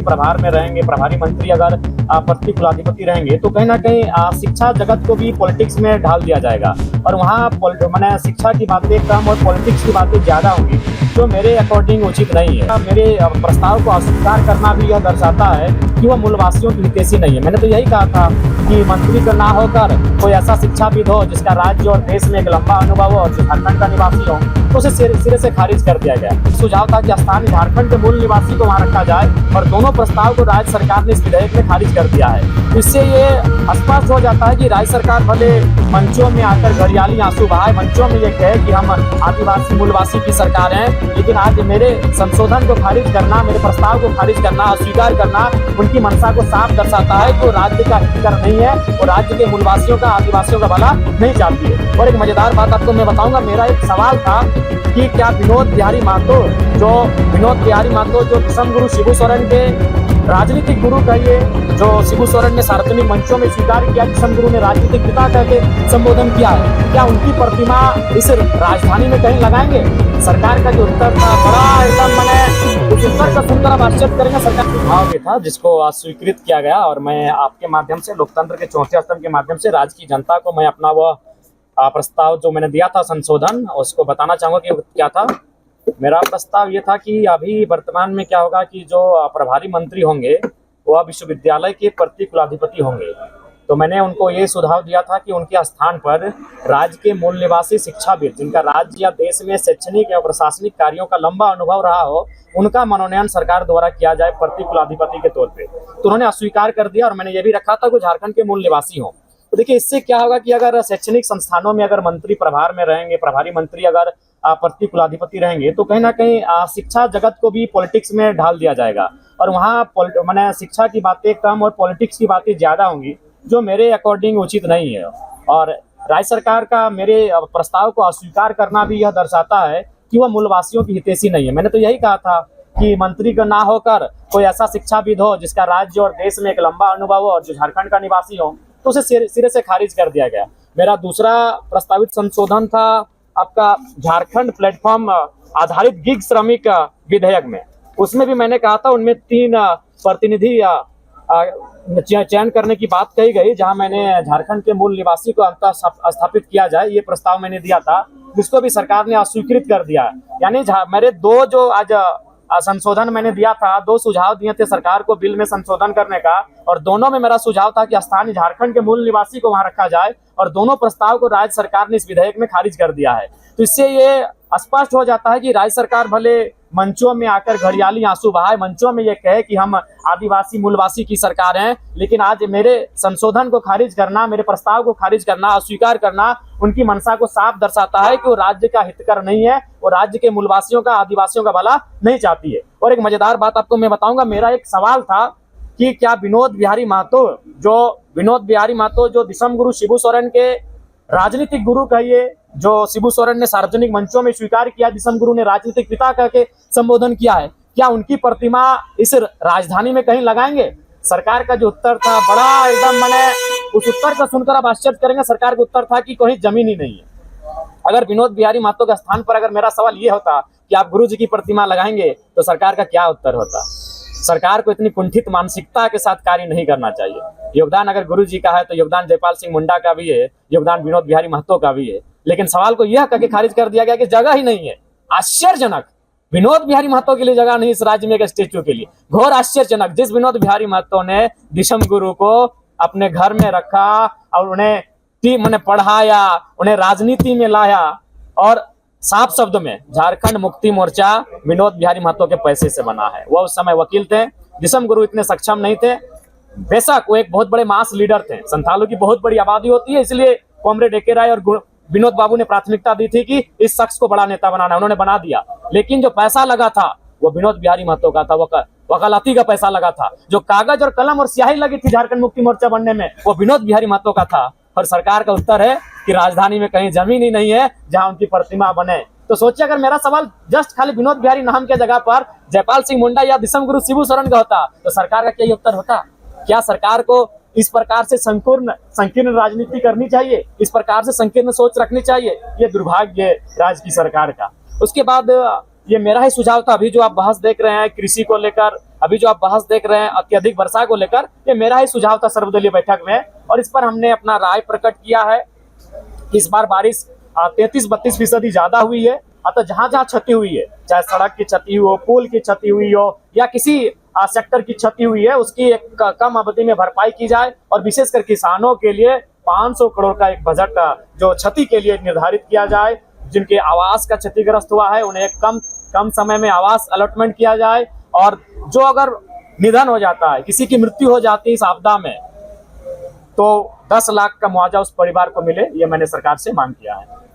मंत्री प्रभार में रहेंगे, प्रभारी मंत्री अगर प्रति कुलाधिपति रहेंगे तो कहीं ना कहीं शिक्षा जगत को भी पॉलिटिक्स में ढाल दिया जाएगा और वहाँ मैंने शिक्षा की बातें कम और पॉलिटिक्स की बातें ज़्यादा होंगी, जो मेरे अकॉर्डिंग उचित नहीं है। मेरे प्रस्ताव को अस्वीकार करना भी यह दर्शाता है कि वह मूलवासियों की हितैषी नहीं है। मैंने तो यही कहा था कि मंत्री का ना होकर कोई ऐसा शिक्षाविद हो जिसका राज्य और देश में एक लंबा अनुभव हो और जो झारखंड का निवासी हो, तो उसे सिरे से खारिज कर दिया गया। सुझाव था कि स्थानीय झारखंड के मूल निवासी को वहां रखा जाए और दोनों प्रस्ताव को राज्य सरकार ने इस विधेयक में खारिज कर दिया है। इससे ये स्पष्ट हो जाता है कि राज्य सरकार भले मंचों में आकर घड़ियाली आंसू बहाए, मंचों में ये कहे कि हम आदिवासी मूलवासी की सरकार है, लेकिन आज मेरे संशोधन को खारिज करना, मेरे प्रस्ताव को खारिज करना, अस्वीकार करना उनकी मंशा को साफ दर्शाता है कि वो राज्य का हितकर नहीं है और राज्य के मूलवासियों का, आदिवासियों का भला नहीं चाहती है। और एक मजेदार बात आपको मैं बताऊंगा, मेरा एक सवाल था कि क्या विनोद बिहारी महतो जो दिसम गुरु शिबू सोरेन के राजनीतिक गुरु कहिए, जो शिबू सोरेन ने सार्वजनिक मंचों में स्वीकार किया, दिसम गुरु ने राजनीतिक पिता करके संबोधन किया है, क्या उनकी प्रतिमा इस राजधानी में कहीं लगाएंगे? सरकार का जो उत्तर था बड़ा एकदम मैंने उस उत्तर का सुनकर आप आश्चर्य करेंगे। सरकार का भाव भी था जिसको अस्वीकृत किया गया और मैं आपके माध्यम से, लोकतंत्र के चौथे स्तंभ के माध्यम से राज्य की जनता को मैं अपना वह प्रस्ताव जो मैंने दिया था संशोधन, उसको बताना चाहूँगा कि क्या था। मेरा प्रस्ताव ये था कि अभी वर्तमान में क्या होगा कि जो प्रभारी मंत्री होंगे वह विश्वविद्यालय के प्रति कुलाधिपति होंगे। तो मैंने उनको ये सुझाव दिया था कि उनके स्थान पर राज्य के मूल निवासी शिक्षाविद जिनका राज्य या देश में शैक्षणिक या प्रशासनिक कार्यों का लंबा अनुभव रहा हो, उनका मनोनयन सरकार द्वारा किया जाए प्रति कुलाधिपति के तौर पे। तो उन्होंने अस्वीकार कर दिया और मैंने ये भी रखा था कि झारखंड के मूल निवासी हों। तो देखिए इससे क्या होगा कि अगर शैक्षणिक संस्थानों में अगर मंत्री प्रभार में रहेंगे, प्रभारी मंत्री अगर प्रति कुलाधिपति रहेंगे तो कहीं ना कहीं शिक्षा जगत को भी पॉलिटिक्स में ढाल दिया जाएगा और वहाँ मैंने शिक्षा की बातें कम और पॉलिटिक्स की बातें ज़्यादा होंगी, जो मेरे अकॉर्डिंग उचित नहीं है। और राज्य सरकार का मेरे प्रस्ताव को अस्वीकार करना भी यह दर्शाता है कि वह मूलवासियों की हितैषी नहीं है। मैंने तो यही कहा था कि मंत्री का ना होकर कोई ऐसा शिक्षाविद हो जिसका राज्य और देश में एक लंबा अनुभव हो और जो झारखंड का निवासी हो, तो उसे सिरे से खारिज कर दिया गया। मेरा दूसरा प्रस्तावित संशोधन था आपका झारखंड प्लेटफॉर्म आधारित गिग श्रमिक विधेयक में। उसमें भी मैंने कहा था उनमें 3 प्रतिनिधि चयन करने की बात कही गई, जहां मैंने झारखंड के मूल निवासी को अंतः स्थापित किया जाए, ये प्रस्ताव मैंने दिया था, जिसको भी सरकार ने अस्वीकृत कर दिया। यानी मेरे 2 जो आज संशोधन मैंने दिया था, 2 सुझाव दिए थे सरकार को बिल में संशोधन करने का, और दोनों में मेरा सुझाव था कि स्थानीय झारखंड के मूल निवासी को वहां रखा जाए और दोनों प्रस्ताव को राज्य सरकार ने इस विधेयक में खारिज कर दिया है। तो इससे ये स्पष्ट हो जाता है कि राज्य सरकार भले मंचों में आकर घड़ियाली आंसू बहाए, मंचों में ये कहे कि हम आदिवासी मूलवासी की सरकार हैं, लेकिन आज मेरे संशोधन को खारिज करना, मेरे प्रस्ताव को खारिज करना, अस्वीकार करना उनकी मंशा को साफ दर्शाता है कि वो राज्य का हितकर नहीं है, वो राज्य के मूलवासियों का, आदिवासियों का भला नहीं चाहती है। और एक मजेदार बात आपको मैं बताऊंगा, मेरा एक सवाल था कि क्या विनोद बिहारी महतो जो दिसम गुरु शिबू सोरेन के राजनीतिक गुरु कहिए, जो शिबू सोरेन ने सार्वजनिक मंचों में स्वीकार किया, दिसम गुरु ने राजनीतिक पिता करके संबोधन किया है, क्या उनकी प्रतिमा इस राजधानी में कहीं लगाएंगे? सरकार का जो उत्तर था बड़ा एकदम मैंने उस उत्तर को सुनकर आप आश्चर्य करेंगे। सरकार का उत्तर था कि कहीं जमीन ही नहीं है। अगर विनोद बिहारी महतो के स्थान पर अगर मेरा सवाल ये होता कि आप गुरु जी की प्रतिमा लगाएंगे, तो सरकार का क्या उत्तर होता? सरकार को इतनी कुंठित मानसिकता के साथ कार्य नहीं करना चाहिए। योगदान अगर गुरु जी का है तो योगदान जयपाल सिंह मुंडा का भी है, योगदान विनोद बिहारी महतो का भी है, लेकिन सवाल को यह करके खारिज कर दिया गया कि जगह ही नहीं है। आश्चर्यजनक, विनोद बिहारी महतो के लिए जगह नहीं इस राज्य में एक स्टेच्यू के लिए। घोर आश्चर्यजनक, जिस विनोद बिहारी महतो ने दिसम गुरु को अपने घर में रखा और उन्हें पढ़ाया, उन्हें राजनीति में लाया, और साफ शब्द में झारखंड मुक्ति मोर्चा विनोद बिहारी महतो के पैसे से बना है। वह उस समय वकील थे, दिसम गुरु इतने सक्षम नहीं थे। बेशक वो एक बहुत बड़े मास लीडर थे, संथालों की बहुत बड़ी आबादी होती है, इसलिए कॉमरेड ए.के. राय और विनोद बाबू ने प्राथमिकता दी थी कि इस शख्स को बड़ा नेता बनाना है, उन्होंने बना दिया। लेकिन जो पैसा लगा था वो विनोद बिहारी महतो का था, वो वकालती का पैसा लगा था। जो कागज और कलम और स्याही लगी थी झारखंड मुक्ति मोर्चा बनने में, वो विनोद बिहारी महतो का था। और सरकार का उत्तर है कि राजधानी में कहीं जमीन ही नहीं है जहां उनकी प्रतिमा बने। तो सोचिए अगर मेरा सवाल जस्ट खाली विनोद बिहारी नाम के जगह पर जयपाल सिंह मुंडा या दिसम गुरु शिबू सोरेन का होता, तो सरकार का क्या उत्तर होता? क्या सरकार को इस प्रकार से संकीर्ण राजनीति करनी चाहिए? इस प्रकार से संकीर्ण सोच रखनी चाहिए? ये दुर्भाग्य राज्य की सरकार का। उसके बाद ये मेरा ही सुझाव था, अभी जो आप बहस देख रहे हैं कृषि को लेकर, अभी जो आप बहस देख रहे हैं अत्यधिक वर्षा को लेकर, ये मेरा ही सुझाव था सर्वदलीय बैठक में, और इस पर हमने अपना राय प्रकट किया है कि इस बार बारिश 33-32% ज्यादा हुई है। अतः जहां जहां क्षति हुई है, चाहे सड़क की क्षति हो, पुल की क्षति हुई हो या किसी सेक्टर की क्षति हुई है, उसकी एक कम अवधि में भरपाई की जाए, और विशेषकर किसानों के लिए 500 करोड़ का एक बजट जो क्षति के लिए निर्धारित किया जाए। जिनके आवास का क्षतिग्रस्त हुआ है उन्हें कम समय में आवास अलॉटमेंट किया जाए, और जो अगर निधन हो जाता है, किसी की मृत्यु हो जाती है इस आपदा में, तो 10 लाख का मुआवजा उस परिवार को मिले, ये मैंने सरकार से मांग किया है।